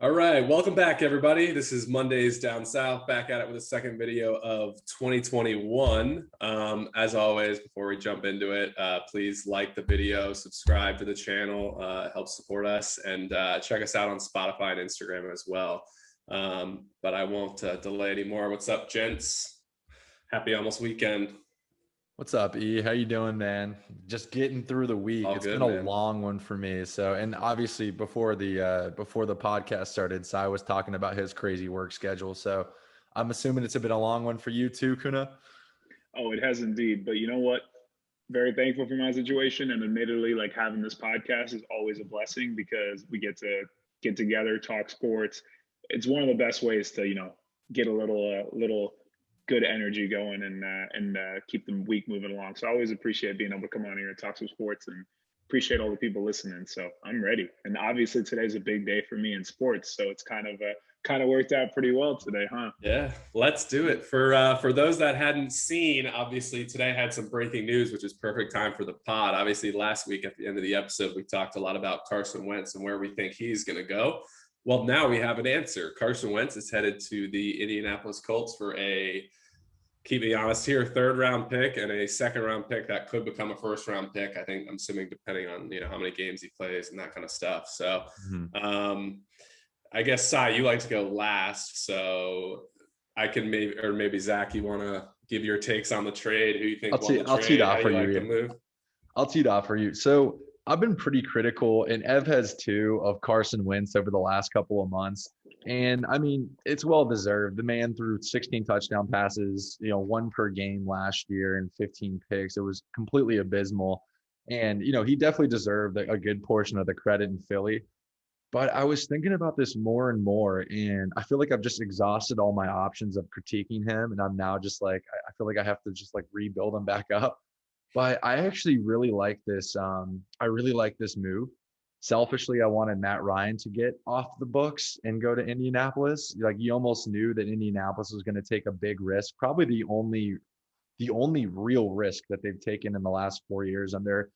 All right, welcome back, everybody. This is Mondays Down South, back at it with a second video of 2021. As always, before we jump into it, please like the video, subscribe to the channel, helps support us, and check us out on Spotify and Instagram as well. But I won't delay anymore. What's up, gents? Happy almost weekend. What's up, E? How you doing, man? Just getting through the week. All It's good, been a man. long one for me. So, and obviously before the podcast started, Sai was talking about his crazy work schedule. So, I'm assuming it's been a long one for you too, Kuna. Oh, it has indeed. But you know what? Very thankful for my situation. And admittedly, like having this podcast is always a blessing because we get to get together, talk sports. It's one of the best ways to, get a little good energy going and keep the week moving along. So I always appreciate being able to come on here and talk some sports and appreciate all the people listening. So I'm ready. And obviously today's a big day for me in sports. So it's kind of worked out pretty well today, huh? Yeah, let's do it. For those that hadn't seen, obviously today had some breaking news, which is perfect time for the pod. Obviously, last week at the end of the episode, we talked a lot about Carson Wentz and where we think he's going to go. Well, now we have an answer. Carson Wentz is headed to the Indianapolis Colts for a, keep me honest here, third round pick and a second round pick that could become a first round pick. I think I'm assuming depending on how many games he plays and that kind of stuff. So I guess Sai, you like to go last, so I can maybe Zach, you want to give your takes on the trade? Who you think I'll tee it off for you. I'll tee it off for you. So I've been pretty critical, and Ev has too, of Carson Wentz over the last couple of months. And I mean, it's well deserved. The man threw 16 touchdown passes, one per game last year and 15 picks. It was completely abysmal. And, he definitely deserved a good portion of the credit in Philly. But I was thinking about this more and more, and I feel like I've just exhausted all my options of critiquing him. And I'm now just like, I feel like I have to just like rebuild him back up. But I actually really like this. I really like this move. Selfishly, I wanted Matt Ryan to get off the books and go to Indianapolis. Like, you almost knew that Indianapolis was going to take a big risk, probably the only real risk that they've taken in the last 4 years under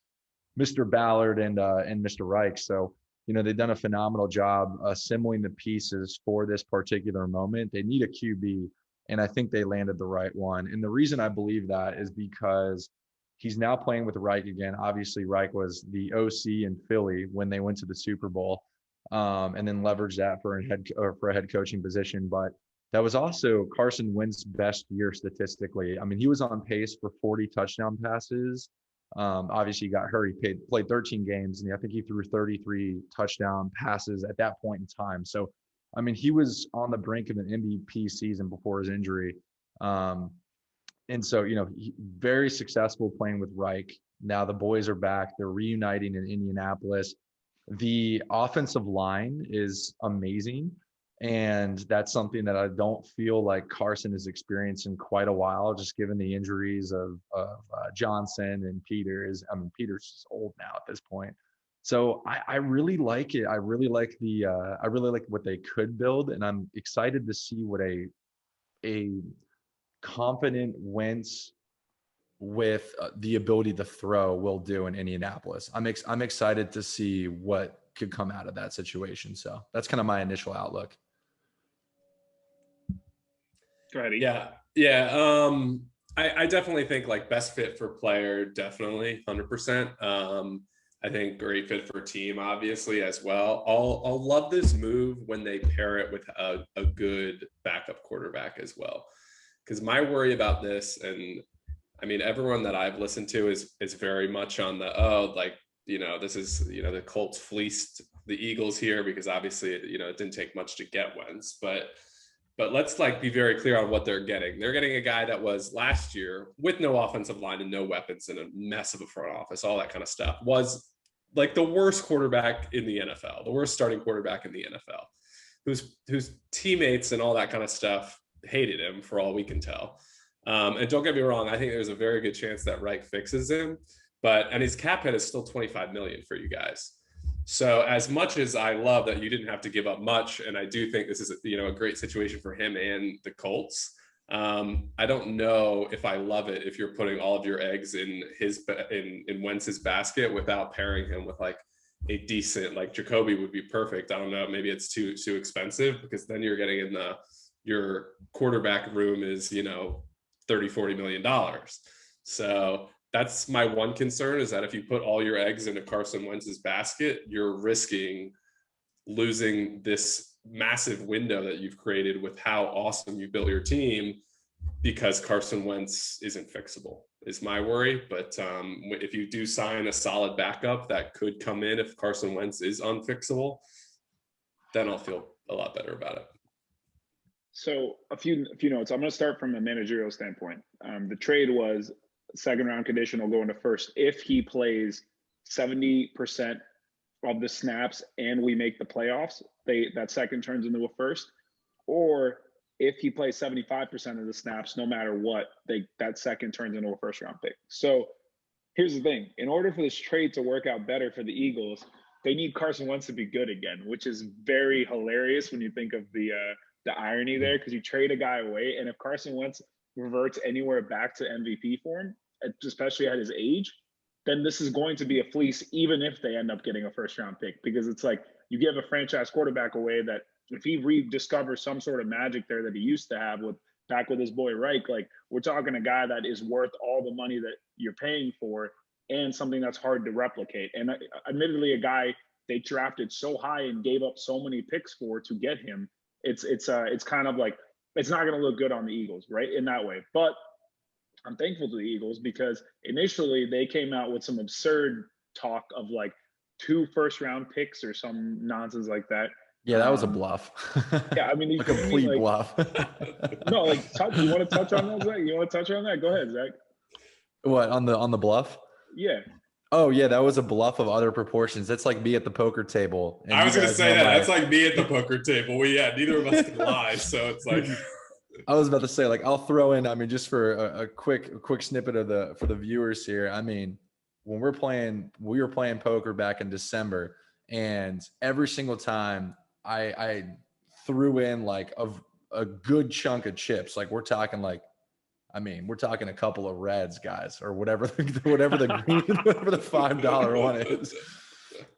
Mr. Ballard and Mr. Reich. So, they've done a phenomenal job assembling the pieces for this particular moment. They need a QB, and I think they landed the right one. And the reason I believe that is because he's now playing with Reich again. Obviously, Reich was the OC in Philly when they went to the Super Bowl, and then leveraged that for a head coaching position. But that was also Carson Wentz's best year statistically. I mean, he was on pace for 40 touchdown passes. Obviously, he got hurt. He played 13 games, and I think he threw 33 touchdown passes at that point in time. So, I mean, he was on the brink of an MVP season before his injury. And so, very successful playing with Reich. Now the boys are back. They're reuniting in Indianapolis. The offensive line is amazing. And that's something that I don't feel like Carson has experienced in quite a while, just given the injuries of Johnson and Peters. I mean, Peters is old now at this point. So I really like it. I really like what they could build. And I'm excited to see what a confident Wentz with the ability to throw will do in Indianapolis. I'm excited to see what could come out of that situation. So that's kind of my initial outlook. Yeah. I definitely think like best fit for player, definitely 100%. I think great fit for team, obviously, as well. I'll love this move when they pair it with a good backup quarterback as well. Because my worry about this, and I mean, everyone that I've listened to is very much on the, this is, the Colts fleeced the Eagles here because obviously, it didn't take much to get Wentz. But let's be very clear on what they're getting. They're getting a guy that was last year with no offensive line and no weapons and a mess of a front office, all that kind of stuff, was like the worst quarterback in the NFL, the worst starting quarterback in the NFL, whose teammates and all that kind of stuff hated him for all we can tell. And don't get me wrong, I think there's a very good chance that Reich fixes him, and his cap hit is still $25 million for you guys. So as much as I love that you didn't have to give up much, and I do think this is a great situation for him and the Colts, I don't know if I love it if you're putting all of your eggs in Wentz's basket without pairing him with decent, like Jacoby would be perfect. I don't know, maybe it's too expensive, because then you're getting in your quarterback room is, $30-40 million. So that's my one concern, is that if you put all your eggs into Carson Wentz's basket, you're risking losing this massive window that you've created with how awesome you built your team, because Carson Wentz isn't fixable, is my worry. But if you do sign a solid backup that could come in if Carson Wentz is unfixable, then I'll feel a lot better about it. So a few notes. I'm going to start from a managerial standpoint. The trade was second round conditional going to first if he plays 70% of the snaps and we make the playoffs. That second turns into a first, or if he plays 75% of the snaps, no matter what, that second turns into a first round pick. So here's the thing. In order for this trade to work out better for the Eagles, they need Carson Wentz to be good again, which is very hilarious when you think of the irony there, because you trade a guy away, and if Carson Wentz reverts anywhere back to MVP form, especially at his age, then this is going to be a fleece, even if they end up getting a first round pick, because it's like you give a franchise quarterback away that if he rediscovers some sort of magic there that he used to have back with his boy Reich, like we're talking a guy that is worth all the money that you're paying for and something that's hard to replicate. And admittedly, a guy they drafted so high and gave up so many picks for to get him, it's kind of like it's not going to look good on the Eagles, right? In that way. But I'm thankful to the Eagles, because initially they came out with some absurd talk of like 2 first-round picks or some nonsense like that. Yeah, that was a bluff. Yeah, I mean, a complete bluff. No, like, you want to touch on that, Zach? You want to touch on that? Go ahead, Zach. What, on the bluff? Yeah. Oh yeah, that was a bluff of other proportions. That's like me at the poker table. I was going to say that. That's like me at the poker table. Neither of us can lie, so it's like. I was about to say, like, I'll throw in. I mean, just for a quick snippet for the viewers here. I mean, when we were playing poker back in December, and every single time I threw in like a good chunk of chips. Like we're talking a couple of reds, guys, or whatever the $5 one is.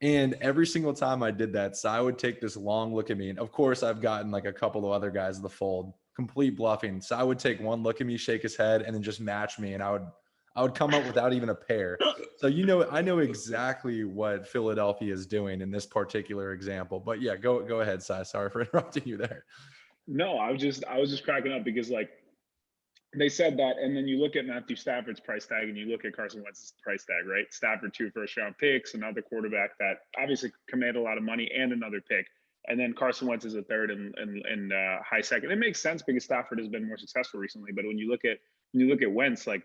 And every single time I did that, so I would take this long look at me. And of course, I've gotten like a couple of other guys in the fold, complete bluffing. So I would take one look at me, shake his head, and then just match me. And I would come up without even a pair. So, I know exactly what Philadelphia is doing in this particular example. But yeah, go ahead, Si. Sorry for interrupting you there. No, I was just cracking up because like they said that, and then you look at Matthew Stafford's price tag and you look at Carson Wentz's price tag, right? Stafford 2 first-round picks, another quarterback that obviously commanded a lot of money, and another pick. And then Carson Wentz is a third and high second. It makes sense because Stafford has been more successful recently. But when you look at Wentz, like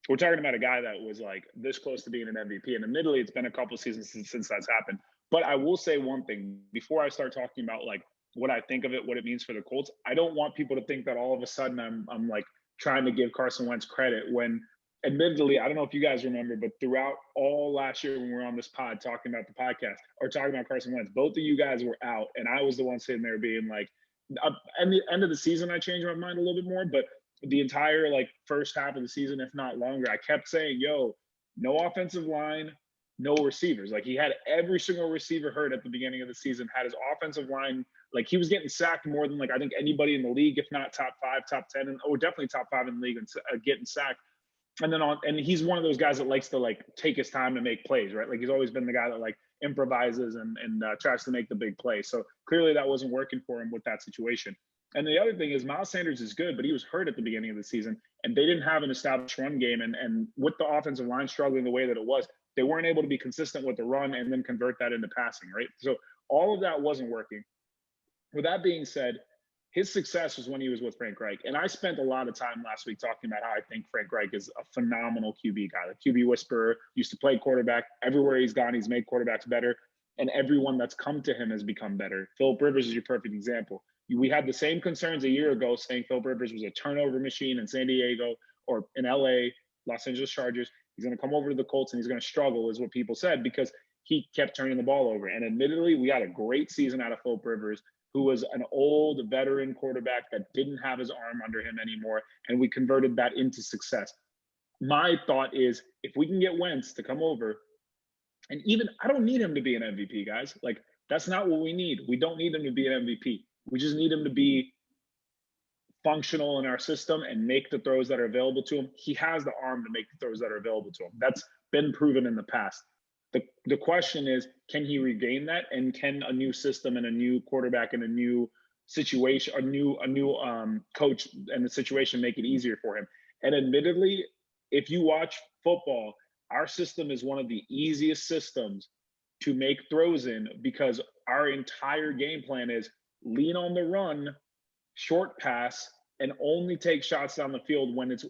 we're talking about a guy that was like this close to being an MVP. And admittedly, it's been a couple seasons since that's happened. But I will say one thing before I start talking about like what I think of it, what it means for the Colts. I don't want people to think that all of a sudden I'm like trying to give Carson Wentz credit when admittedly, I don't know if you guys remember, but throughout all last year when we were on this pod talking about the podcast or talking about Carson Wentz, both of you guys were out. And I was the one sitting there being like, at the end of the season, I changed my mind a little bit more. But the entire like first half of the season, if not longer, I kept saying, yo, no offensive line, no receivers. Like he had every single receiver hurt at the beginning of the season, had his offensive line. Like he was getting sacked more than like I think anybody in the league, if not top 5, top 10, and definitely top 5 in the league and getting sacked. And then and he's one of those guys that likes to like take his time to make plays, right? Like he's always been the guy that like improvises and tries to make the big play. So clearly that wasn't working for him with that situation. And the other thing is Miles Sanders is good, but he was hurt at the beginning of the season and they didn't have an established run game. And with the offensive line struggling the way that it was, they weren't able to be consistent with the run and then convert that into passing, right? So all of that wasn't working. With that being said, his success was when he was with Frank Reich. And I spent a lot of time last week talking about how I think Frank Reich is a phenomenal QB guy. The QB whisperer, used to play quarterback. Everywhere he's gone, he's made quarterbacks better. And everyone that's come to him has become better. Philip Rivers is your perfect example. We had the same concerns a year ago saying Philip Rivers was a turnover machine in San Diego or in LA, Los Angeles Chargers. He's going to come over to the Colts and he's going to struggle is what people said because he kept turning the ball over. And admittedly, we had a great season out of Philip Rivers, who was an old veteran quarterback that didn't have his arm under him anymore. And we converted that into success. My thought is if we can get Wentz to come over And even I don't need him to be an MVP, guys. Like, that's not what we need. We don't need him to be an MVP. We just need him to be functional in our system and make the throws that are available to him. He has the arm to make the throws that are available to him. That's been proven in the past. The question is, can he regain that? And can a new system and a new quarterback and a new situation, a new coach and the situation make it easier for him? And admittedly, if you watch football, our system is one of the easiest systems to make throws in, because our entire game plan is lean on the run, short pass, and only take shots down the field when it's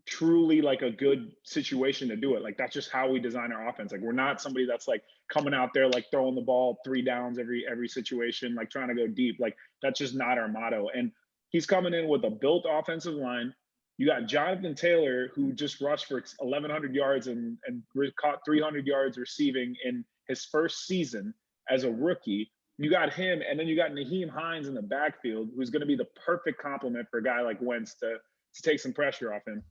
truly like a good situation to do it. Like, that's just how we design our offense. Like, we're not somebody that's like coming out there like throwing the ball 3 downs every situation, like trying to go deep. Like, that's just not our motto. And he's coming in with a built offensive line. You got Jonathan Taylor, who just rushed for 1,100 yards and caught 300 yards receiving in his first season as a rookie. You got him, and then you got Nyheim Hines in the backfield, who's going to be the perfect complement for a guy like Wentz to take some pressure off him.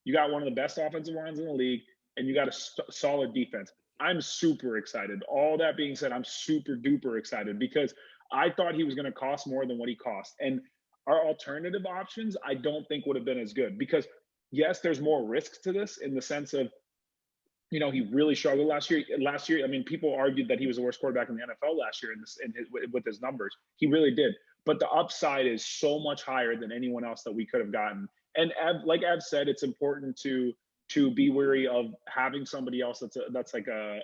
You got one of the best offensive lines in the league, and you got a solid defense. I'm super excited. All that being said, I'm super duper excited because I thought he was going to cost more than what he cost. And our alternative options, I don't think would have been as good, because yes, there's more risks to this in the sense of, you know, he really struggled last year. I mean, people argued that he was the worst quarterback in the NFL last year with his numbers. He really did. But the upside is so much higher than anyone else that we could have gotten. And like Ev said, it's important to be wary of having somebody else that's like a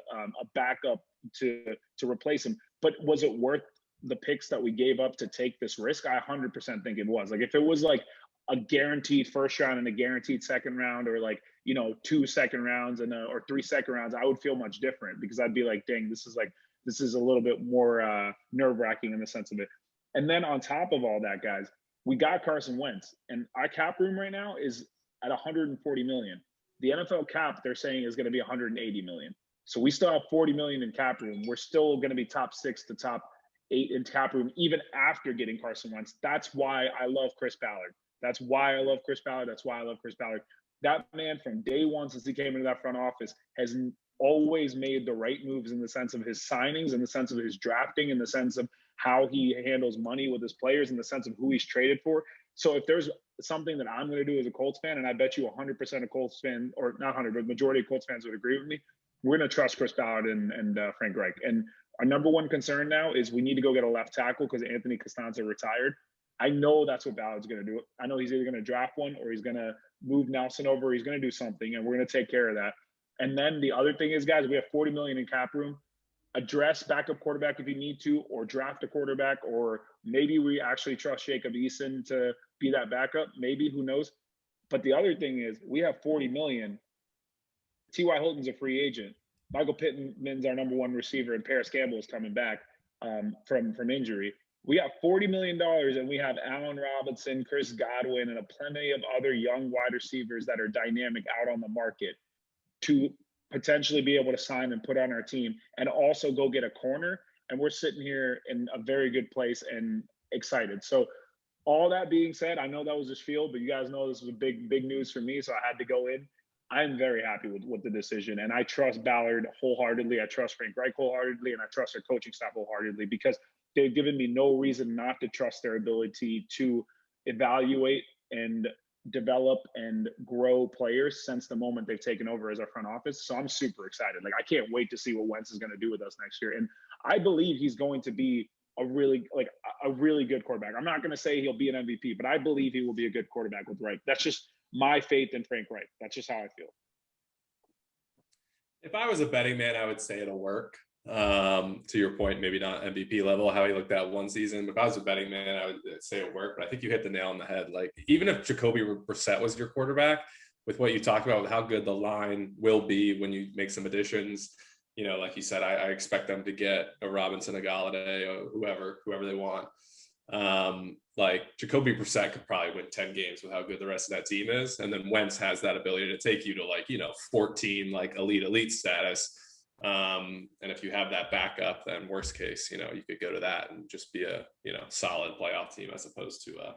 backup to replace him. But was it worth the picks that we gave up to take this risk? I 100% think it was. Like, if it was like a guaranteed first round and a guaranteed second round, or like, you know, 2 second rounds or 3 second rounds, I would feel much different, because I'd be like, dang, this is a little bit more nerve-wracking in the sense of it. And then on top of all that, guys, we got Carson Wentz, and our cap room right now is at 140 million. The NFL cap, they're saying, is going to be 180 million. So we still have 40 million in cap room. We're still going to be top 6 to top 8 in cap room, even after getting Carson Wentz. That's why I love Chris Ballard. That's why I love Chris Ballard. That man, from day one since he came into that front office, has always made the right moves in the sense of his signings, in the sense of his drafting, in the sense of how he handles money with his players, in the sense of who he's traded for. So if there's something that I'm going to do as a Colts fan, and I bet you 100% of Colts fans, or not 100, but majority of Colts fans would agree with me, we're going to trust Chris Ballard and Frank Reich. And our number one concern now is we need to go get a left tackle, because Anthony Costanza retired. I know that's what Ballard's going to do. I know he's either going to draft one, or he's going to move Nelson over, or he's going to do something, and we're going to take care of that. And then the other thing is, guys, we have 40 million in cap room. Address backup quarterback if you need to, or draft a quarterback, or maybe we actually trust Jacob Eason to be that backup. Maybe, who knows? But the other thing is, we have 40 million. T.Y. Hilton's a free agent. Michael Pittman's our number one receiver, and Paris Campbell is coming back from injury. We got $40 million, and we have Allen Robinson, Chris Godwin, and plenty of other young wide receivers that are dynamic out on the market to potentially be able to sign and put on our team, and also go get a corner. And we're sitting here in a very good place and excited. So all that being said, I know that was just field, but you guys know this was a big news for me, so I had to go in. I'm very happy with the decision, and I trust Ballard wholeheartedly. I trust Frank Reich wholeheartedly, and I trust their coaching staff wholeheartedly, because they've given me no reason not to trust their ability to evaluate and develop and grow players since the moment they've taken over as our front office. So I'm super excited. Like, I can't wait to see what Wentz is going to do with us next year. And I believe he's going to be a really good quarterback. I'm not going to say he'll be an MVP, but I believe he will be a good quarterback with Reich. That's just my faith in Frank Reich. That's just how I feel. If I was a betting man, I would say it'll work. To your point, maybe not MVP level, how he looked at one season. But if I was a betting man, I would say it worked. But I think you hit the nail on the head. Like, even if Jacoby Brissett was your quarterback, with what you talked about, with how good the line will be when you make some additions, you know, like you said, I expect them to get a Robinson, a Galladay, or whoever they want. Like, Jacoby Brissett could probably win 10 games with how good the rest of that team is. And then Wentz has that ability to take you to, like, you know, 14, like elite status. And if you have that backup, then worst case, you know, you could go to that and just be a, you know, solid playoff team as opposed to a,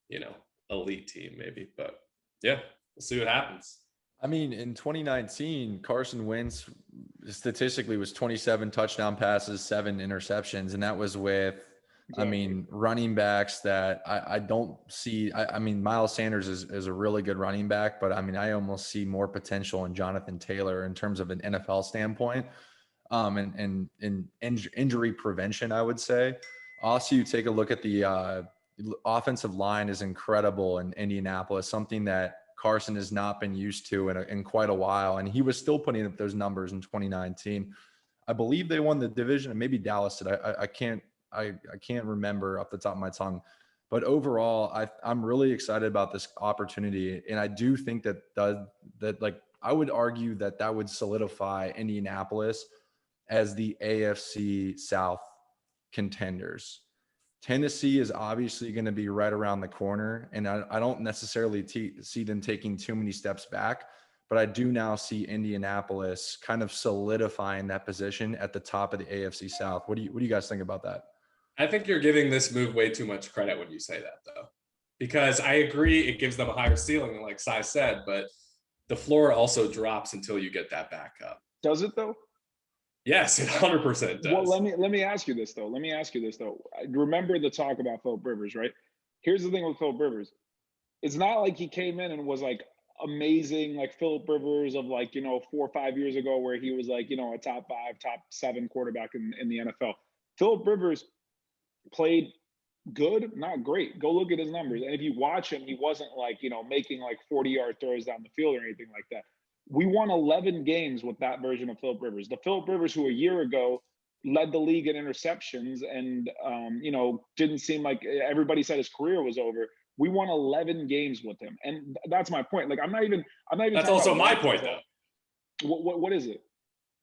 you know, elite team maybe. But yeah, we'll see what happens. I mean, in 2019, Carson Wentz statistically was 27 touchdown passes, 7 interceptions, and that was with, exactly. I mean, running backs that I don't see. I mean, Miles Sanders is a really good running back, but I mean, I almost see more potential in Jonathan Taylor in terms of an NFL standpoint, and injury prevention, I would say. Also, you take a look at the offensive line is incredible in Indianapolis, something that Carson has not been used to in quite a while. And he was still putting up those numbers in 2019. I believe they won the division, and maybe Dallas did. I can't remember off the top of my tongue. But overall, I'm really excited about this opportunity. And I do think that I would argue that would solidify Indianapolis as the AFC South contenders. Tennessee is obviously going to be right around the corner, and I don't necessarily see them taking too many steps back, but I do now see Indianapolis kind of solidifying that position at the top of the AFC South. What do you guys think about that? I think you're giving this move way too much credit when you say that, though, because I agree it gives them a higher ceiling, like Sai said, but the floor also drops until you get that back up. Does it though? Yes, it 100% does. Well, let me ask you this though. Remember the talk about Philip Rivers, right? Here's the thing with Philip Rivers. It's not like he came in and was like amazing, like Philip Rivers of 4 or 5 years ago, where he was like, a top 5, top 7 quarterback in the NFL. Philip Rivers played good, not great. Go look at his numbers. And if you watch him, he wasn't making 40-yard throws down the field or anything like that. We won 11 games with that version of Philip Rivers. The Philip Rivers who a year ago led the league in interceptions and, didn't seem like everybody said his career was over. We won 11 games with him. And that's my point. I'm not even. That's also my point, though. What is it?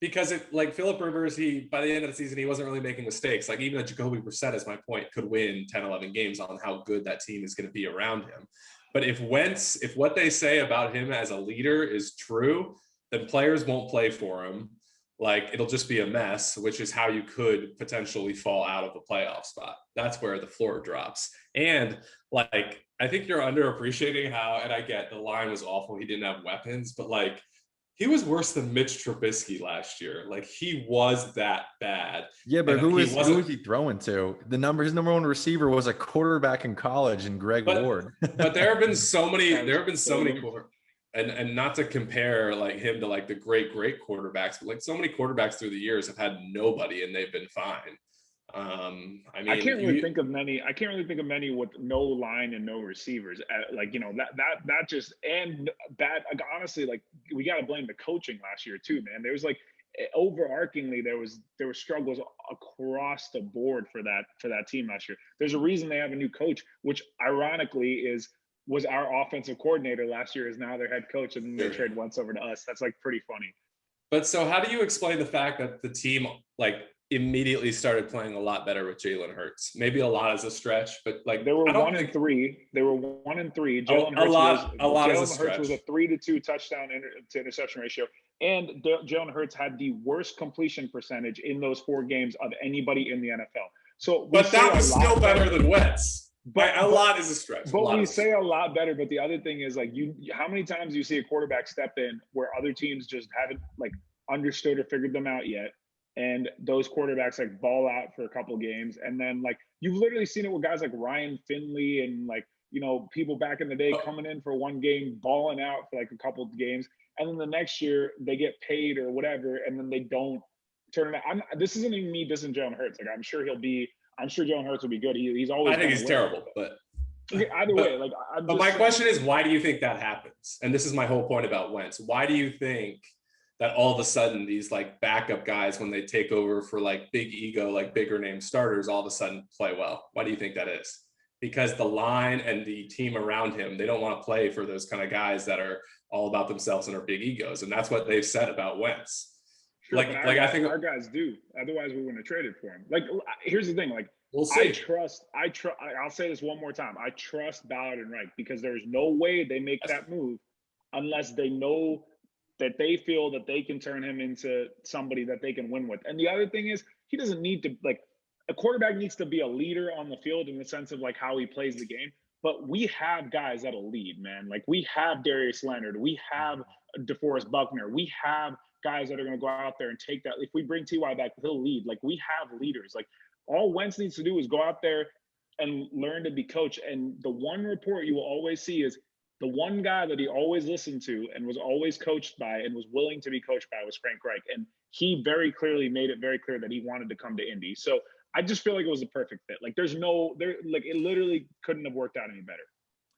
Because Philip Rivers, by the end of the season, he wasn't really making mistakes. Even a Jacoby Brissett, as my point, could win 10, 11 games on how good that team is going to be around him. But if what they say about him as a leader is true, then players won't play for him. It'll just be a mess, which is how you could potentially fall out of a playoff spot. That's where the floor drops. And I think you're underappreciating how, and I get the line was awful. He didn't have weapons, but he was worse than Mitch Trubisky last year. He was that bad. Yeah, but who was he throwing to? His number one receiver was a quarterback in college, and Greg Ward. But there have been so many. And not to compare him to the great quarterbacks, but so many quarterbacks through the years have had nobody and they've been fine. I can't really think of many with no line and no receivers. That just and bad. Honestly, we got to blame the coaching last year too, man. There was overarchingly there were struggles across the board for that team last year. There's a reason they have a new coach, which ironically was our offensive coordinator last year, is now their head coach, and then they trade Wentz over to us. That's pretty funny. But so how do you explain the fact that the team immediately started playing a lot better with Jalen Hurts? Maybe a lot is a stretch, but they were 1-3. They were 1-3. Jalen Hurts was a 3-2 touchdown to interception ratio, and Jalen Hurts had the worst completion percentage in those 4 games of anybody in the NFL. But that was still better than Wentz. But a lot is a stretch. But we say a lot better. But the other thing is how many times do you see a quarterback step in where other teams just haven't understood or figured them out yet? And those quarterbacks ball out for a couple games. And then you've literally seen it with guys like Ryan Finley and people back in the day coming in for one game, balling out for a couple of games. And then the next year they get paid or whatever. And then they don't turn it out. This isn't even me dissing Jalen Hurts. I'm sure Jalen Hurts will be good. He's always. I think he's terrible, but either way, but my question is, why do you think that happens? And this is my whole point about Wentz. Why do you think that all of a sudden these backup guys, when they take over for big ego, bigger name starters, all of a sudden play well? Why do you think that is? Because the line and the team around him, they don't want to play for those kind of guys that are all about themselves and are big egos, and that's what they've said about Wentz. Sure, I think our guys do. Otherwise, we wouldn't have traded for him. Here's the thing. We'll see. I'll say this one more time. I trust Ballard and Reich, because there's no way they make that move unless they know that they feel that they can turn him into somebody that they can win with. And the other thing is, he doesn't need to a quarterback needs to be a leader on the field in the sense of how he plays the game. But we have guys that'll lead, man. We have Darius Leonard. We have DeForest Buckner. We have guys that are going to go out there and take that. If we bring Ty back, he'll lead. Like, we have leaders. Like, all Wentz needs to do is go out there and learn to be coached. And the one report you will always see is the one guy that he always listened to and was always coached by and was willing to be coached by was Frank Reich. And he very clearly made it very clear that he wanted to come to Indy. So I just feel like it was a perfect fit. Like, like, it literally couldn't have worked out any better.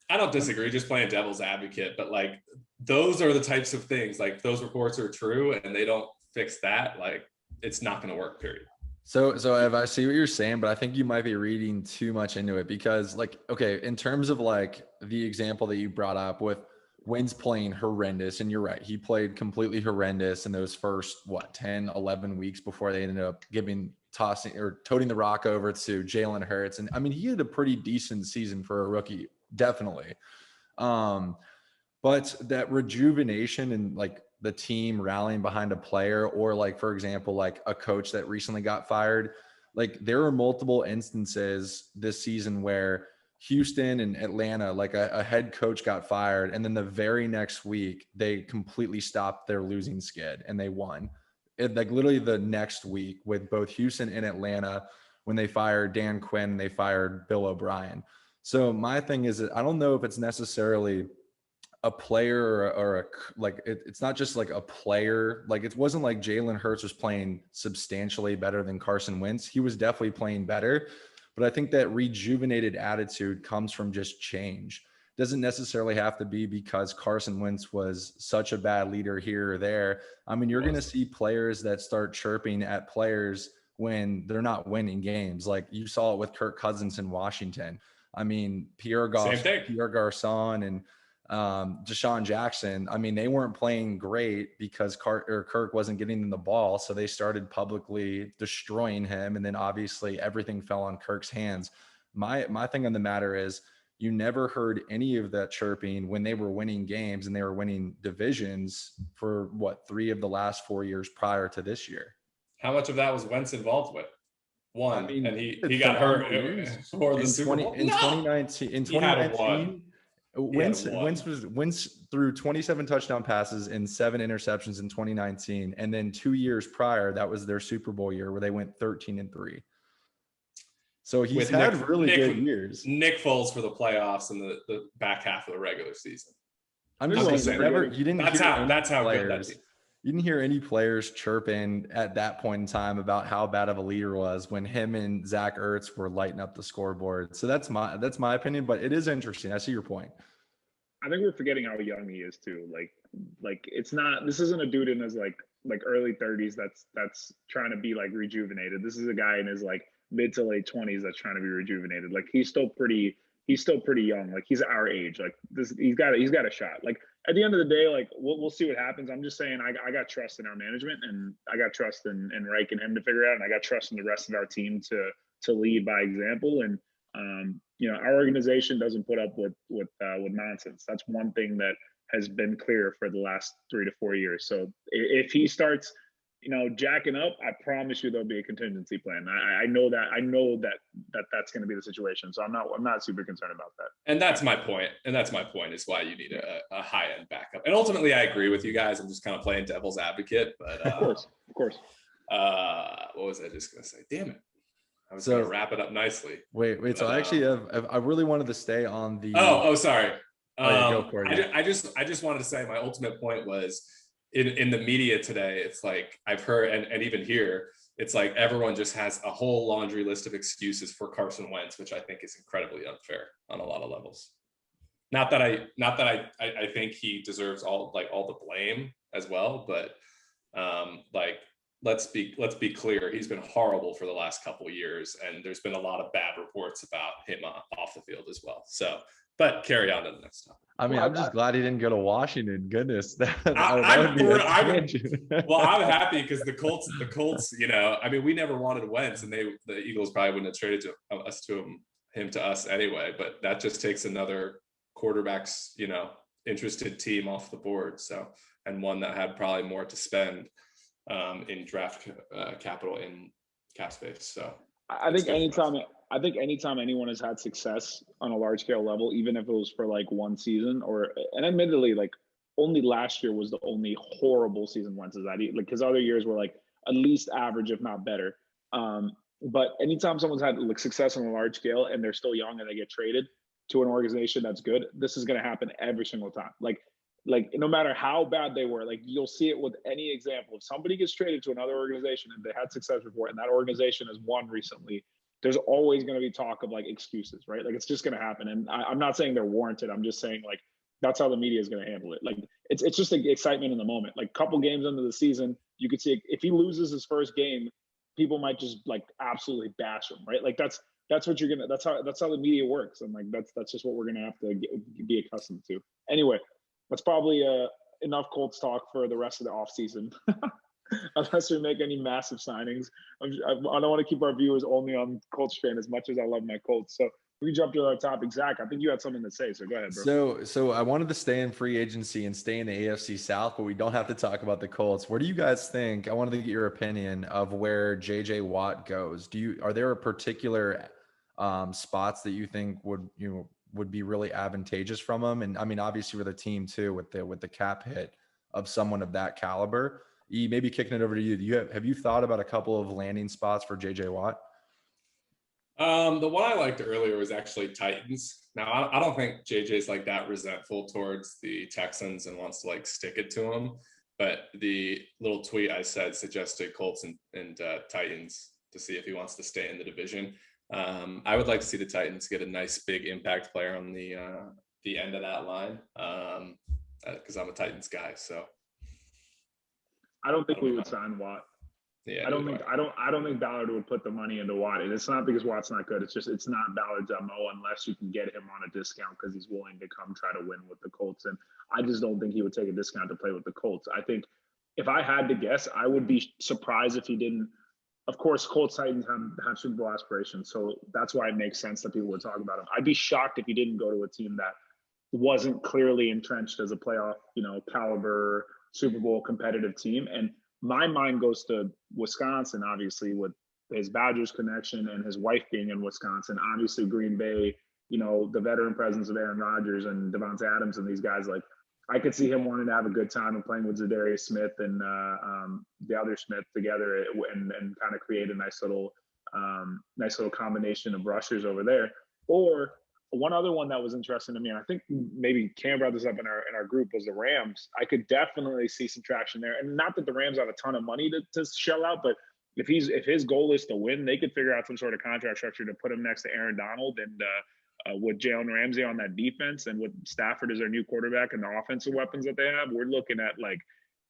I don't disagree, just playing devil's advocate, but like, those are the types of things, like, those reports are true and they don't fix that, like, it's not going to work, period. So Ev, I see what you're saying, but I think you might be reading too much into it because, like, okay, in terms of like the example that you brought up with Wentz playing horrendous, and you're right, he played completely horrendous in those first 10, 11 weeks before they ended up toting the rock over to Jalen Hurts. And I mean, he had a pretty decent season for a rookie, definitely. But that rejuvenation and like the team rallying behind a player, or like, for example, like a coach that recently got fired, like there are multiple instances this season where Houston and Atlanta, like a head coach got fired, and then the very next week they completely stopped their losing skid and they won. Like literally the next week with both Houston and Atlanta, when they fired Dan Quinn, they fired Bill O'Brien. So my thing is that I don't know if it's necessarily a player or it's not just like a player. Like, it wasn't like Jalen Hurts was playing substantially better than Carson Wentz. He was definitely playing better, but I think that rejuvenated attitude comes from just change. Doesn't necessarily have to be because Carson Wentz was such a bad leader here or there. I mean, you're going to see players that start chirping at players when they're not winning games. Like you saw it with Kirk Cousins in Washington. I mean, Pierre Garçon and Deshaun Jackson, I mean, they weren't playing great because Kirk wasn't getting them the ball. So they started publicly destroying him. And then obviously everything fell on Kirk's hands. My thing on the matter is you never heard any of that chirping when they were winning games and they were winning divisions for 3 of the last 4 years prior to this year. How much of that was Wentz involved with? I mean, and he got hurt for the Super Bowl. In 2019, Wentz threw 27 touchdown passes and 7 interceptions in 2019, and then 2 years prior, that was their Super Bowl year where they went 13-3. So he's had really good years. Nick Foles for the playoffs and the back half of the regular season. I'm just saying, that's how good that team. You didn't hear any players chirping at that point in time about how bad of a leader was when him and Zach Ertz were lighting up the scoreboard. So that's my opinion, but it is interesting. I see your point. I think we're forgetting how young he is too. Like this isn't a dude in his like early 30s that's trying to be like rejuvenated. This is a guy in his like mid to late 20s that's trying to be rejuvenated. Like he's still pretty young. Like he's our age. Like this, he's got a shot. Like at the end of the day, like we'll see what happens. I'm just saying I got trust in our management, and I got trust in Reich and him to figure it out, and I got trust in the rest of our team to lead by example. And our organization doesn't put up with nonsense. That's one thing that has been clear for the last 3 to 4 years. So if he starts jacking up, I promise you there'll be a contingency plan. I know that's going to be the situation. So I'm not super concerned about that. And that's my point. Is why you need a high end backup. And ultimately, I agree with you guys. I'm just kind of playing devil's advocate. But of course. What was I just going to say? Damn it! I was going to wrap it up nicely. Wait. But, so actually, I really wanted to stay on the. Oh, sorry. Go for it. I just wanted to say my ultimate point was. In the media today, it's like I've heard, and even here, it's like everyone just has a whole laundry list of excuses for Carson Wentz, which I think is incredibly unfair on a lot of levels. Not that I think he deserves all the blame as well, but let's be clear, he's been horrible for the last couple of years, and there's been a lot of bad reports about him off the field as well. So. But carry on to the next topic. I mean, I'm just glad he didn't go to Washington. Goodness. I'm happy because the Colts, I mean, we never wanted Wentz, and the Eagles probably wouldn't have traded him to us anyway. But that just takes another quarterback's, interested team off the board. So, and one that had probably more to spend in draft capital in cap space. So I think anytime anyone has had success on a large scale level, even if it was for like one season and admittedly, like only last year was the only horrible season Wentz has had. Like his other years were like at least average, if not better. But anytime someone's had like success on a large scale and they're still young and they get traded to an organization that's good, this is going to happen every single time. Like no matter how bad they were, like you'll see it with any example. If somebody gets traded to another organization and they had success before and that organization has won recently, there's always going to be talk of like excuses, right? Like it's just going to happen. And I'm not saying they're warranted. I'm just saying like that's how the media is going to handle it. Like it's just the excitement in the moment. Like couple games into the season, you could see if he loses his first game, people might just like absolutely bash him, right? Like that's what you're gonna. That's how the media works, and like that's just what we're gonna have to be accustomed to. Anyway, that's probably enough Colts talk for the rest of the offseason. Unless we make any massive signings, I don't want to keep our viewers only on Colts fan as much as I love my Colts. So we can jump to our topic. Zach, I think you had something to say, so go ahead, bro. So I wanted to stay in free agency and stay in the AFC South, but we don't have to talk about the Colts. Where do you guys think? I wanted to get your opinion of where JJ Watt goes. Are there a particular spots that you think would be really advantageous from him? And I mean, obviously with a team too, with the cap hit of someone of that caliber. Maybe kicking it over to you. Have you thought about a couple of landing spots for JJ Watt? The one I liked earlier was actually Titans. Now, I don't think JJ's like that resentful towards the Texans and wants to like stick it to them. But the little tweet I said suggested Colts and Titans to see if he wants to stay in the division. I would like to see the Titans get a nice big impact player on the end of that line because I'm a Titans guy. So I don't think we would sign Watt. Yeah, I don't think Ballard would put the money into Watt. And it's not because Watt's not good. It's just it's not Ballard's MO unless you can get him on a discount because he's willing to come try to win with the Colts. And I just don't think he would take a discount to play with the Colts. I think if I had to guess, I would be surprised if he didn't. Of course, Colts Titans have Super Bowl aspirations, so that's why it makes sense that people would talk about him. I'd be shocked if he didn't go to a team that wasn't clearly entrenched as a playoff, caliber Super Bowl competitive team. And my mind goes to Wisconsin, obviously, with his Badgers connection and his wife being in Wisconsin. Obviously, Green Bay, the veteran presence of Aaron Rodgers and Devontae Adams and these guys. Like, I could see him wanting to have a good time and playing with Zadarius Smith and the other Smith together and kind of create a nice little combination of rushers over there. Or one other one that was interesting to me, and I think maybe Cam brought this up in our group, was the Rams. I could definitely see some traction there. And not that the Rams have a ton of money to shell out, but if his goal is to win, they could figure out some sort of contract structure to put him next to Aaron Donald and with Jalen Ramsey on that defense and with Stafford as their new quarterback and the offensive weapons that they have, we're looking at like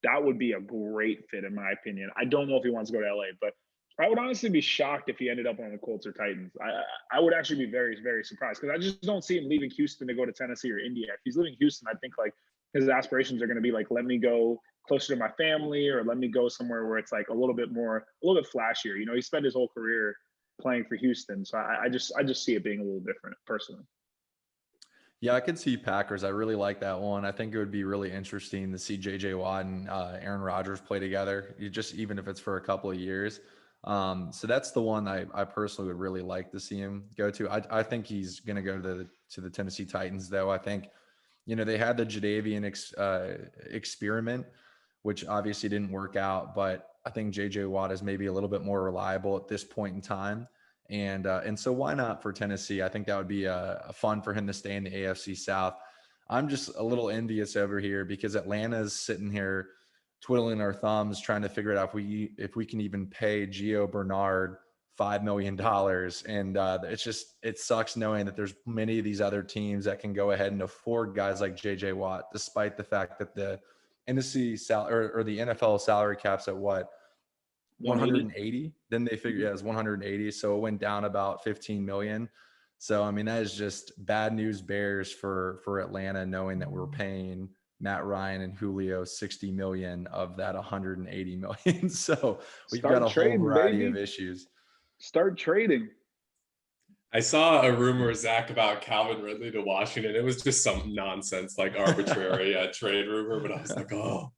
that would be a great fit in my opinion. I don't know if he wants to go to LA, but I would honestly be shocked if he ended up on the Colts or Titans. I would actually be very, very surprised because I just don't see him leaving Houston to go to Tennessee or India. If he's leaving Houston, I think like his aspirations are going to be like, let me go closer to my family or let me go somewhere where it's like a little bit flashier. He spent his whole career playing for Houston. So I just see it being a little different personally. Yeah, I could see Packers. I really like that one. I think it would be really interesting to see JJ Watt and Aaron Rodgers play together, even if it's for a couple of years. So that's the one I personally would really like to see him go to. I think he's going to go to the Tennessee Titans, though. I think, they had the Jadeveon experiment, which obviously didn't work out, but I think JJ Watt is maybe a little bit more reliable at this point in time. And so why not for Tennessee? I think that would be a fun for him to stay in the AFC South. I'm just a little envious over here because Atlanta's sitting here twiddling our thumbs trying to figure it out if we can even pay Gio Bernard $5 million. And it sucks knowing that there's many of these other teams that can go ahead and afford guys like JJ Watt, despite the fact that the or the NFL salary cap's at what? 180. Then they figured it was 180. So it went down about 15 million. So, I mean, that is just bad news bears for Atlanta, knowing that we're paying Matt Ryan and Julio 60 million of that 180 million. So we've got a whole variety of issues. Start trading. I saw a rumor, Zach, about Calvin Ridley to Washington. It was just some nonsense, like arbitrary trade rumor, but I was like, oh.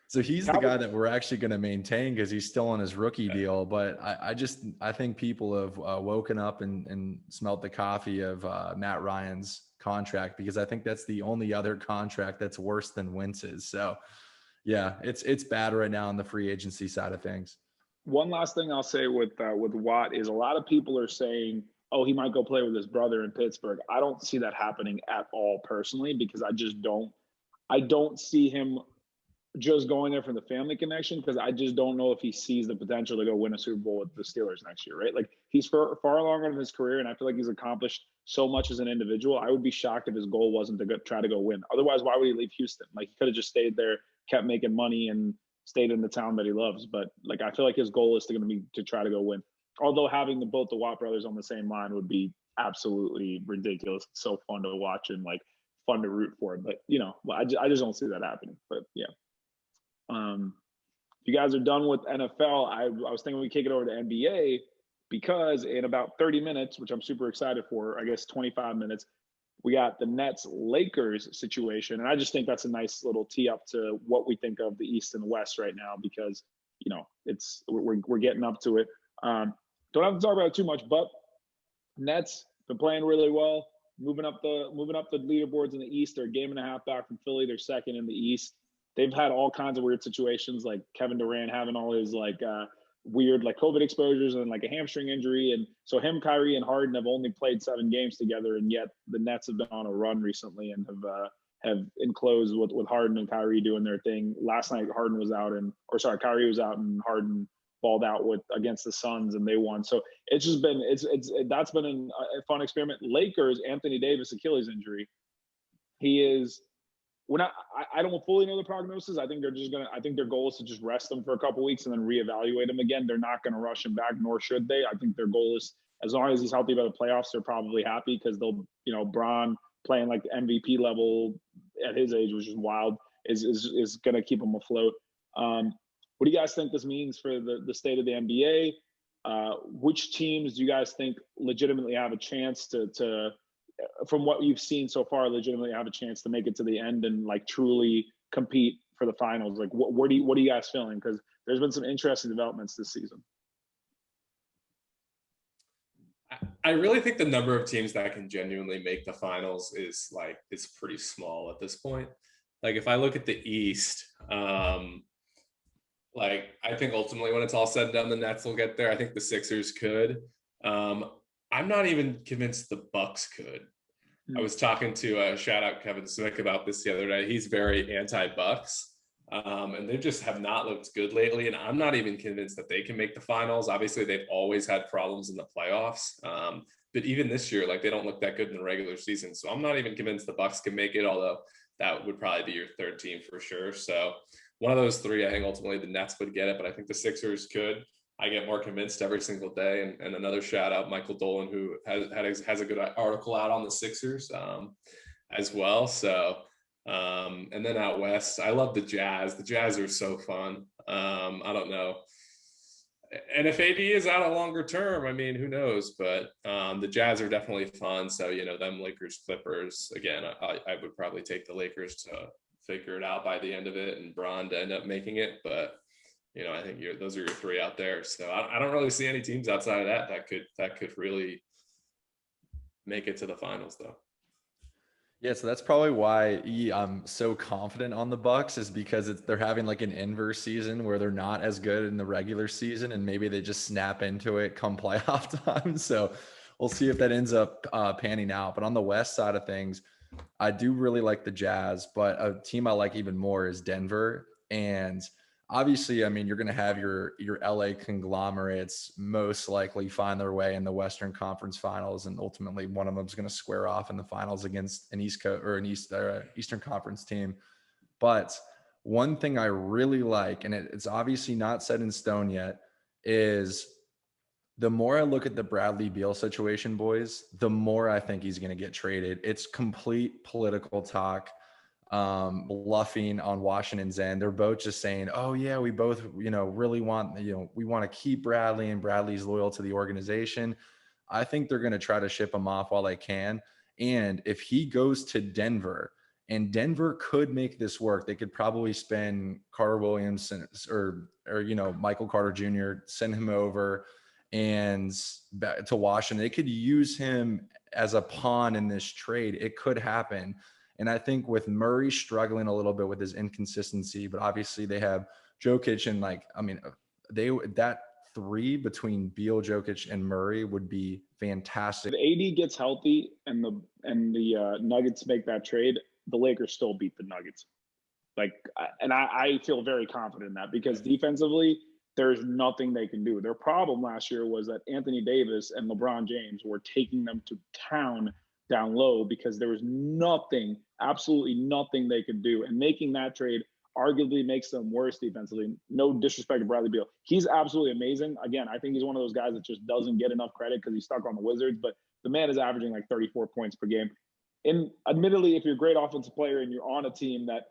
So he's the guy that we're actually going to maintain because he's still on his rookie deal. But I think people have woken up and smelt the coffee of Matt Ryan's contract, because I think that's the only other contract that's worse than Wentz's. So yeah, it's bad right now on the free agency side of things. One last thing I'll say with Watt is a lot of people are saying, oh, he might go play with his brother in Pittsburgh. I don't see that happening at all personally, because I don't see him just going there for the family connection, because I just don't know if he sees the potential to go win a Super Bowl with the Steelers next year, right? Like, he's far along in his career, and I feel like he's accomplished so much as an individual. I would be shocked if his goal wasn't to try to go win. Otherwise, why would he leave Houston? Like, he could have just stayed there, kept making money, and stayed in the town that he loves. But like, I feel like his goal is to try to go win. Although having both the Watt brothers on the same line would be absolutely ridiculous. It's so fun to watch and like fun to root for. But I just don't see that happening. But yeah. If you guys are done with NFL, I was thinking we kick it over to NBA, because in about 30 minutes, which I'm super excited for, I guess 25 minutes, we got the Nets-Lakers situation. And I just think that's a nice little tee up to what we think of the East and West right now, because, we're getting up to it. Don't have to talk about it too much, but Nets been playing really well, moving up the leaderboards in the East. They're a game and a half back from Philly. They're second in the East. They've had all kinds of weird situations, like Kevin Durant having all his weird COVID exposures and like a hamstring injury. And so him, Kyrie, and Harden have only played 7 games together, and yet the Nets have been on a run recently and have enclosed with Harden and Kyrie doing their thing. Last night, Kyrie was out and Harden balled out against the Suns, and they won. So it's just been that's been a fun experiment. Lakers, Anthony Davis Achilles injury. I don't fully know the prognosis. I think their goal is to just rest him for a couple weeks and then reevaluate him again. They're not going to rush him back, nor should they. I think their goal is, as long as he's healthy by the playoffs, they're probably happy, because they'll, Bron playing like the MVP level at his age, which is wild, is going to keep him afloat. What do you guys think this means for the state of the NBA? Which teams do you guys think legitimately have a chance to from what you've seen so far, legitimately have a chance to make it to the end and like truly compete for the finals? Like, what are you guys feeling? Because there's been some interesting developments this season. I really think the number of teams that can genuinely make the finals is pretty small at this point. Like, if I look at the East, I think ultimately when it's all said and done, the Nets will get there. I think the Sixers could. I'm not even convinced the Bucks could. I was talking to shout out Kevin Smith about this the other day. He's very anti-Bucks, and they just have not looked good lately. And I'm not even convinced that they can make the finals. Obviously, they've always had problems in the playoffs, but even this year, they don't look that good in the regular season. So I'm not even convinced the Bucks can make it. Although that would probably be your third team for sure. So one of those three, I think ultimately the Nets would get it, but I think the Sixers could. I get more convinced every single day. And another shout out, Michael Dolan, who has a good article out on the Sixers as well. So, and then out West, I love the Jazz. The Jazz are so fun. I don't know. And if AD is out a longer term, I mean, who knows? But the Jazz are definitely fun. So, them Lakers, Clippers, again, I would probably take the Lakers to figure it out by the end of it and Bron to end up making it. But I think those are your three out there. So I don't really see any teams outside of that could really make it to the finals, though. Yeah, so that's probably why I'm so confident on the Bucks, is because they're having like an inverse season where they're not as good in the regular season, and maybe they just snap into it come playoff time. So we'll see if that ends up panning out. But on the West side of things, I do really like the Jazz, but a team I like even more is Denver. And obviously, I mean, you're going to have your LA conglomerates most likely find their way in the Western Conference Finals, and ultimately one of them is going to square off in the finals against an Eastern Conference team. But one thing I really like, and it's obviously not set in stone yet, is the more I look at the Bradley Beal situation, boys, the more I think he's going to get traded. It's complete political talk. Bluffing on Washington's end. They're both just saying, oh yeah, we both, really want, we want to keep Bradley, and Bradley's loyal to the organization. I think they're going to try to ship him off while they can. And if he goes to Denver, and Denver could make this work, they could probably spend Carter Williams or Michael Carter Jr., send him over and back to Washington. They could use him as a pawn in this trade. It could happen. And I think with Murray struggling a little bit with his inconsistency, but obviously they have Jokic and that three between Beal, Jokic, and Murray would be fantastic. If AD gets healthy and the Nuggets make that trade, the Lakers still beat the Nuggets. I feel very confident in that because defensively, there's nothing they can do. Their problem last year was that Anthony Davis and LeBron James were taking them to town down low because there was nothing, absolutely nothing they could do. And making that trade arguably makes them worse defensively. No disrespect to Bradley Beal. He's absolutely amazing. Again, I think he's one of those guys that just doesn't get enough credit because he's stuck on the Wizards, but the man is averaging like 34 points per game. And admittedly, if you're a great offensive player and you're on a team that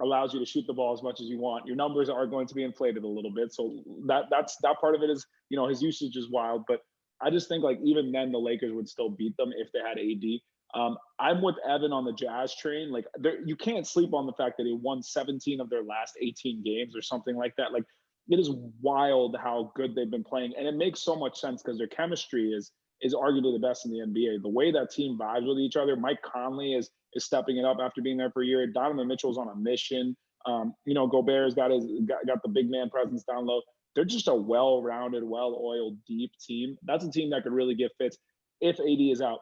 allows you to shoot the ball as much as you want, your numbers are going to be inflated a little bit. So that part of it is, his usage is wild. But I just think like even then the Lakers would still beat them if they had AD. I'm with Evan on the Jazz train. Like you can't sleep on the fact that they won 17 of their last 18 games or something like that. Like it is wild how good they've been playing. And it makes so much sense because their chemistry is arguably the best in the NBA. The way that team vibes with each other, Mike Conley is stepping it up after being there for a year. Donovan Mitchell's on a mission. Gobert's got the big man presence down low. They're just a well-rounded, well-oiled, deep team. That's a team that could really get fits if AD is out.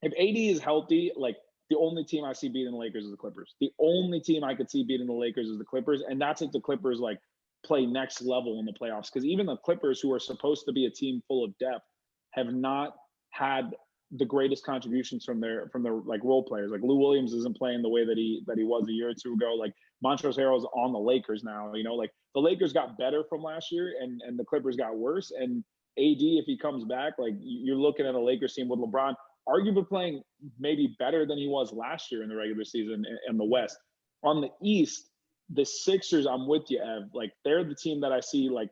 If AD is healthy, like the only team I see beating the Lakers is the Clippers. The only team I could see beating the Lakers is the Clippers, and that's if the Clippers like play next level in the playoffs. Because even the Clippers, who are supposed to be a team full of depth, have not had the greatest contributions from their like role players. Like Lou Williams isn't playing the way that he was a year or two ago. Like Montrezl Harrell's on the Lakers now. Like the Lakers got better from last year, and the Clippers got worse. And AD, if he comes back, like you're looking at a Lakers team with LeBron arguably playing maybe better than he was last year in the regular season in the West. On the East, the Sixers, I'm with you, Ev. Like they're the team that I see like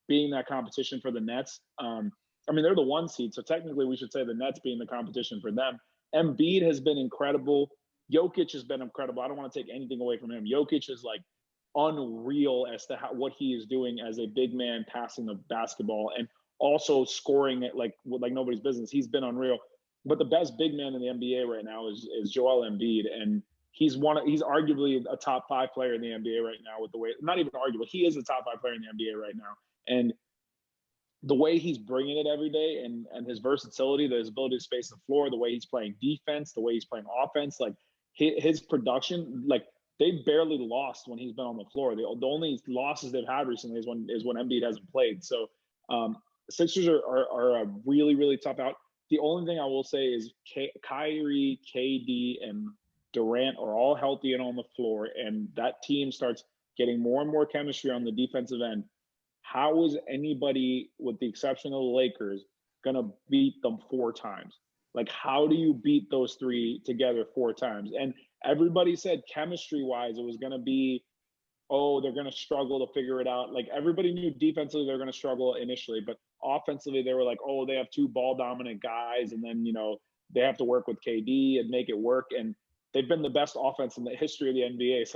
being that competition for the Nets. They're the 1 seed, so technically we should say the Nets being the competition for them. Embiid has been incredible. Jokic has been incredible. I don't want to take anything away from him. Jokic is like unreal as to what he is doing as a big man passing the basketball and also scoring it like nobody's business. He's been unreal. But the best big man in the NBA right now is Joel Embiid, and he's arguably a top 5 player in the NBA right now with the way, not even arguable, he is a top 5 player in the NBA right now. And the way he's bringing it every day and his versatility, his ability to space the floor, the way he's playing defense, the way he's playing offense, like his production, like they barely lost when he's been on the floor. The only losses they've had recently is when Embiid hasn't played. So Sixers are a really, really tough out. The only thing I will say is Kyrie, KD, and Durant are all healthy and on the floor, and that team starts getting more and more chemistry on the defensive end. How is anybody, with the exception of the Lakers, going to beat them 4 times? Like, how do you beat those 3 together 4 times? And everybody said chemistry-wise, it was going to be, they're going to struggle to figure it out. Like, everybody knew defensively they're going to struggle initially, but offensively they were like, they have 2 ball-dominant guys, and then, they have to work with KD and make it work. And they've been the best offense in the history of the NBA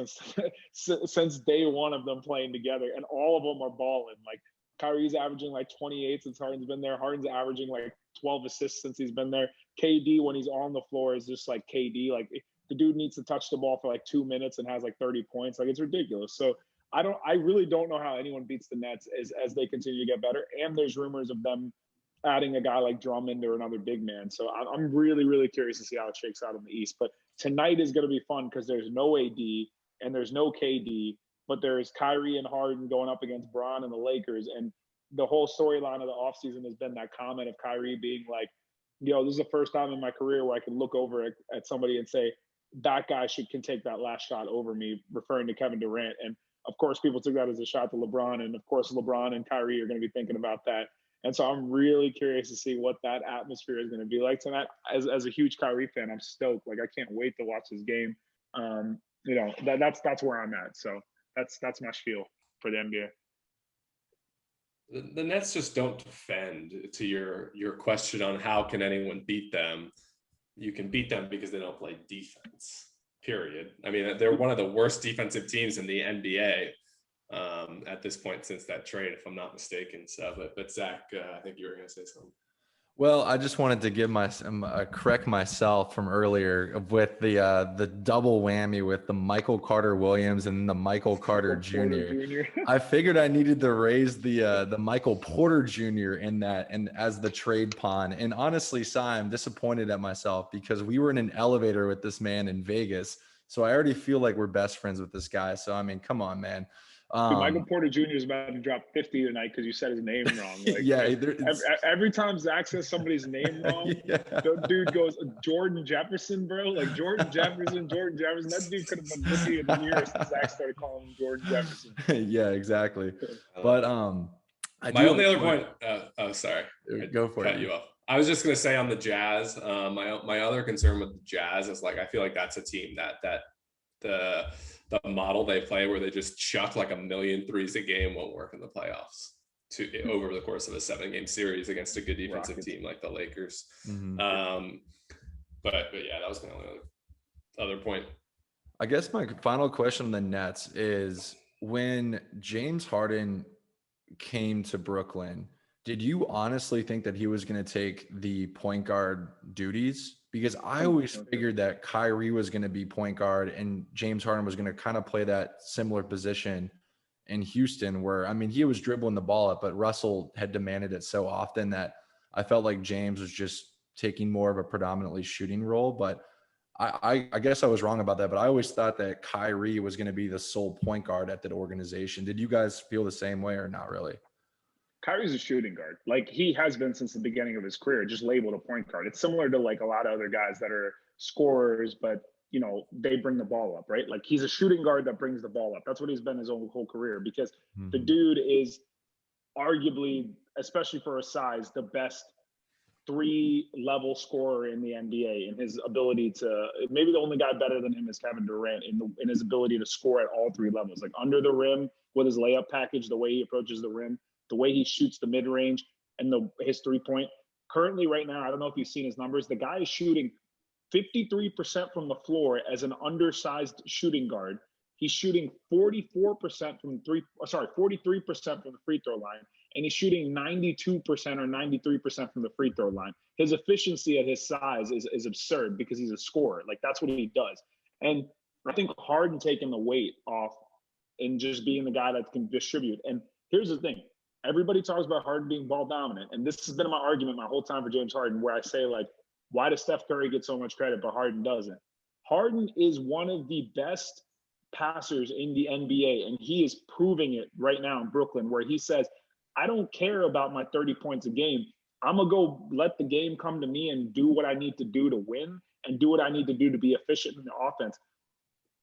since day one of them playing together, and all of them are balling. Like Kyrie's averaging like 28 since Harden's been there. Harden's averaging like 12 assists since he's been there. KD, when he's on the floor, is just like KD. Like the dude needs to touch the ball for like 2 minutes and has like 30 points. Like it's ridiculous. So I really don't know how anyone beats the Nets as they continue to get better. And there's rumors of them adding a guy like Drummond or another big man. So I'm really, really curious to see how it shakes out in the East. But tonight is going to be fun because there's no AD and there's no KD, but there's Kyrie and Harden going up against Bron and the Lakers. And the whole storyline of the offseason has been that comment of Kyrie being like, this is the first time in my career where I can look over at somebody and say, that guy can take that last shot over me, referring to Kevin Durant. And of course, people took that as a shot to LeBron. And of course, LeBron and Kyrie are going to be thinking about that. And so I'm really curious to see what that atmosphere is going to be like tonight. As a huge Kyrie fan, I'm stoked. Like I can't wait to watch this game. That's where I'm at. So that's my spiel for the NBA. The Nets just don't defend. To your question on how can anyone beat them, you can beat them because they don't play defense, period. I mean, they're one of the worst defensive teams in the NBA at this point since that trade, if I'm not mistaken. So, but Zach, I think you were going to say something. Well, I just wanted to give correct myself from earlier with the double whammy with the Michael Carter Williams and the Michael Carter Jr. I figured I needed to raise the Michael Porter Jr. in that and as the trade pawn. And honestly, Si, I'm disappointed at myself because we were in an elevator with this man in Vegas. So I already feel like we're best friends with this guy. So I mean, come on, man. Dude, Michael Porter Jr. is about to drop 50 tonight because you said his name wrong. Like, yeah, every time Zach says somebody's name wrong, the dude goes Jordan Jefferson, bro. Like Jordan Jefferson. That dude could have been rookie of the year since Zach started calling him Jordan Jefferson. Yeah, exactly. But my only other point. Sorry, go for it. Cut you off. I was just gonna say on the Jazz. My other concern with the Jazz is like I feel like that's a team that the model they play where they just chuck like 1 million threes a game won't work in the playoffs over the course of a 7-game series against a good defensive team like the Lakers. Mm-hmm. But yeah, that was my only other point. I guess my final question on the Nets is when James Harden came to Brooklyn, did you honestly think that he was going to take the point guard duties? Because I always figured that Kyrie was going to be point guard and James Harden was going to kind of play that similar position in Houston where, I mean, he was dribbling the ball up, but Russell had demanded it so often that I felt like James was just taking more of a predominantly shooting role. But I guess I was wrong about that, but I always thought that Kyrie was going to be the sole point guard at that organization. Did you guys feel the same way or not really? Kyrie's a shooting guard. Like he has been since the beginning of his career, just labeled a point guard. It's similar to like a lot of other guys that are scorers, but you know, they bring the ball up, right? Like he's a shooting guard that brings the ball up. That's what he's been his whole career because the dude is arguably, especially for his size, the best 3-level scorer in the NBA and his ability to, maybe the only guy better than him is Kevin Durant in his ability to score at all 3 levels, like under the rim with his layup package, the way he approaches the rim, the way he shoots the mid-range and his 3-point. Currently right now, I don't know if you've seen his numbers. The guy is shooting 53% from the floor as an undersized shooting guard. He's shooting 43% from the free throw line, and he's shooting 92% or 93% from the free throw line. His efficiency at his size is absurd because he's a scorer. Like that's what he does. And I think Harden taking the weight off and just being the guy that can distribute. And here's the thing. Everybody talks about Harden being ball dominant. And this has been my argument my whole time for James Harden, where I say, like, why does Steph Curry get so much credit, but Harden doesn't? Harden is one of the best passers in the NBA, and he is proving it right now in Brooklyn, where he says, I don't care about my 30 points a game. I'm going to go let the game come to me and do what I need to do to win and do what I need to do to be efficient in the offense.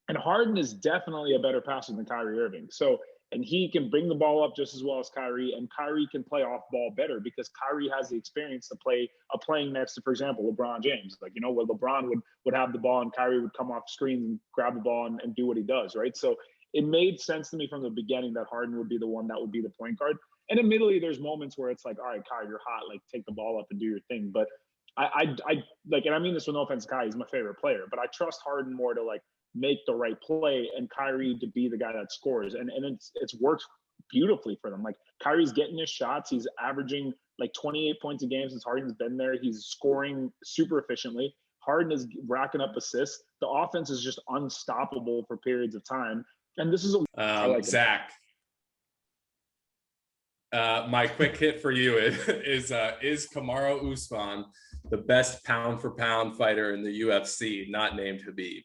And Harden is definitely a better passer than Kyrie Irving. So, and he can bring the ball up just as well as Kyrie, and Kyrie can play off ball better because Kyrie has the experience to playing next to, for example, LeBron James. Like, you know, where LeBron would have the ball and Kyrie would come off screens and grab the ball and do what he does, right? So it made sense to me from the beginning that Harden would be the one that would be the point guard. And admittedly, there's moments where it's like, all right, Kyrie, you're hot, like take the ball up and do your thing. But I like, and I mean this with no offense to Kyrie, he's my favorite player, but I trust Harden more to like make the right play and Kyrie to be the guy that scores. And it's worked beautifully for them. Like Kyrie's getting his shots. He's averaging like 28 points a game since Harden's been there. He's scoring super efficiently. Harden is racking up assists. The offense is just unstoppable for periods of time. And this is Zach. My quick hit for you is Kamaru Usman the best pound for pound fighter in the UFC, not named Khabib?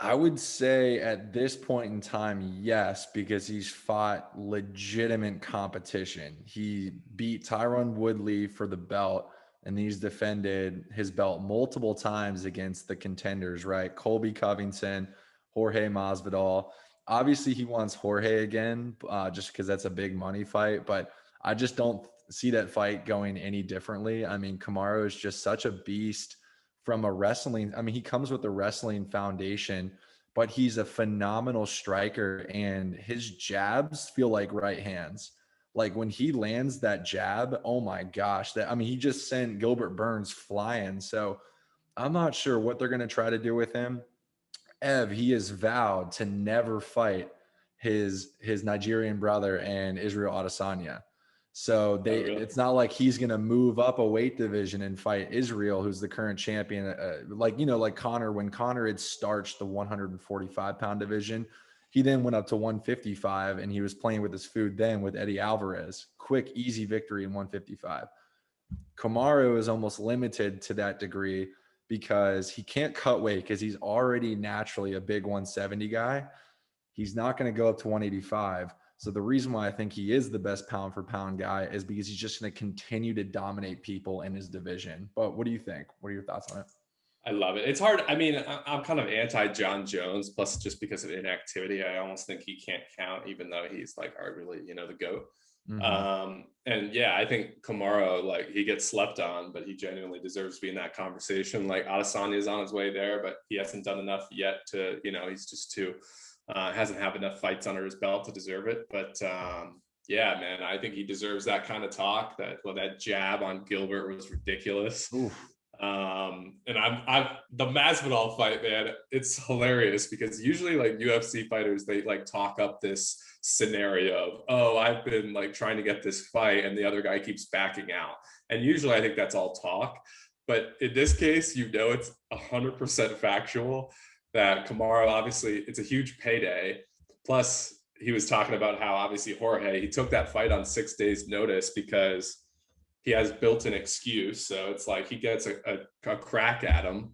I would say at this point in time, yes, because he's fought legitimate competition. He beat Tyron Woodley for the belt, and he's defended his belt multiple times against the contenders, right? Colby Covington, Jorge Masvidal. Obviously, he wants Jorge again, just because that's a big money fight, but I just don't see that fight going any differently. I mean, Kamaru is just such a beast from a wrestling. I mean, he comes with a wrestling foundation, but he's a phenomenal striker, and his jabs feel like right hands. Like when he lands that jab, oh my gosh, he just sent Gilbert Burns flying. So I'm not sure what they're going to try to do with him. Ev, he has vowed to never fight his Nigerian brother and Israel Adesanya. So it's not like he's going to move up a weight division and fight Israel, who's the current champion. Like Conor, when Conor had starched the 145-pound division, he then went up to 155 and he was playing with his food then with Eddie Alvarez. Quick, easy victory in 155. Kamaru is almost limited to that degree because he can't cut weight because he's already naturally a big 170 guy. He's not going to go up to 185. So the reason why I think he is the best pound for pound guy is because he's just going to continue to dominate people in his division. But what do you think? What are your thoughts on it? I love it. It's hard. I mean, I'm kind of anti John Jones, plus just because of inactivity. I almost think he can't count, even though he's like arguably, the GOAT. Mm-hmm. And yeah, I think Kamaru, like, he gets slept on, but he genuinely deserves to be in that conversation. Like, Adesanya is on his way there, but he hasn't done enough yet to, he's just too, hasn't had enough fights under his belt to deserve it. But yeah, man, I think he deserves that kind of talk. That jab on Gilbert was ridiculous. Oof. And I'm the Masvidal fight, man, it's hilarious because usually like UFC fighters, they like talk up this scenario of, oh, I've been like trying to get this fight and the other guy keeps backing out. And usually I think that's all talk. But in this case, it's 100% factual that Kamaru, obviously it's a huge payday. Plus he was talking about how obviously Jorge, he took that fight on 6 days notice because he has built an excuse. So it's like he gets a crack at him.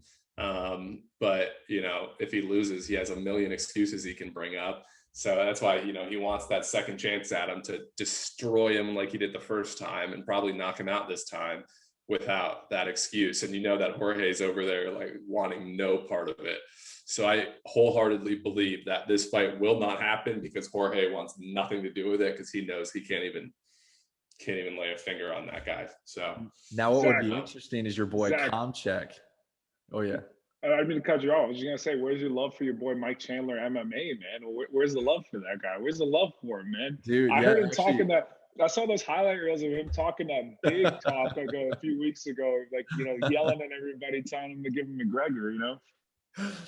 But, if he loses, he has a million excuses he can bring up. So that's why, he wants that second chance at him to destroy him like he did the first time and probably knock him out this time without that excuse. And that Jorge's over there like wanting no part of it. So I wholeheartedly believe that this fight will not happen because Jorge wants nothing to do with it because he knows he can't even lay a finger on that guy. So now what would be interesting is your boy Komchek. Oh yeah. I didn't mean to cut you off. I was just gonna say, where's your love for your boy Mike Chandler MMA, man? Where's the love for that guy? Where's the love for him, man? Dude, I heard him talking that. I saw those highlight reels of him talking that big talk a few weeks ago, like yelling at everybody, telling him to give him McGregor,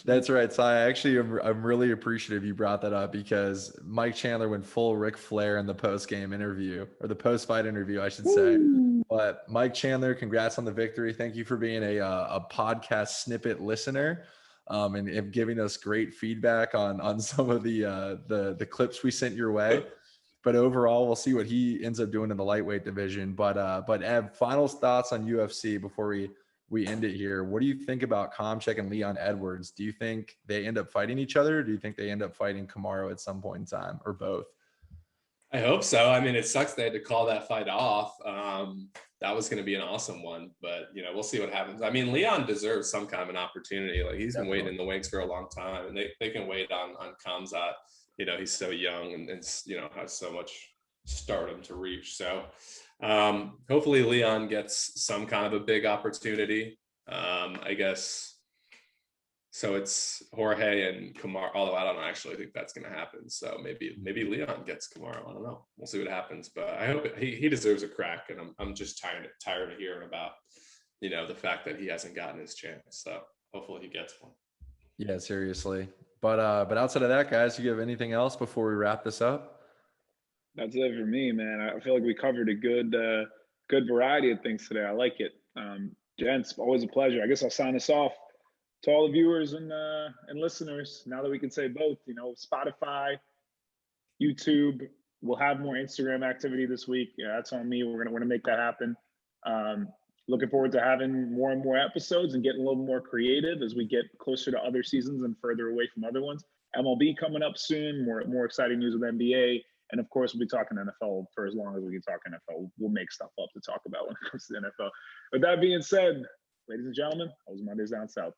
That's right. So I'm really appreciative you brought that up because Mike Chandler went full Ric Flair in the post-game interview, or the post-fight interview, I should say. But Mike Chandler, congrats on the victory. Thank you for being a podcast snippet listener, and giving us great feedback on some of the clips we sent your way. But overall, we'll see what he ends up doing in the lightweight division. But Ev, final thoughts on UFC before we end it here. What do you think about Komchek and Leon Edwards? Do you think they end up fighting each other? Or do you think they end up fighting Kamaru at some point in time, or both? I hope so. I mean, it sucks they had to call that fight off. That was going to be an awesome one, but we'll see what happens. I mean, Leon deserves some kind of an opportunity. Like, he's been waiting in the wings for a long time, and they can wait on Khamzat. He's so young and has so much stardom to reach. So hopefully Leon gets some kind of a big opportunity. I guess. So it's Jorge and Kamaru, although I don't actually think that's going to happen. So maybe Leon gets Kamaru. I don't know. We'll see what happens. But I hope he deserves a crack. And I'm just tired of hearing about, the fact that he hasn't gotten his chance. So hopefully he gets one. Yeah, seriously. But outside of that, guys, you have anything else before we wrap this up? That's it for me, man. I feel like we covered a good variety of things today. I like it. Gents, always a pleasure. I guess I'll sign us off. To all the viewers and listeners, now that we can say both, Spotify, YouTube, we'll have more Instagram activity this week. Yeah, that's on me. We're gonna make that happen. Looking forward to having more and more episodes and getting a little more creative as we get closer to other seasons and further away from other ones. MLB coming up soon. More exciting news with NBA, and of course we'll be talking NFL for as long as we can talk NFL. We'll make stuff up to talk about when it comes to the NFL. With that being said, ladies and gentlemen, that was Mondays Down South.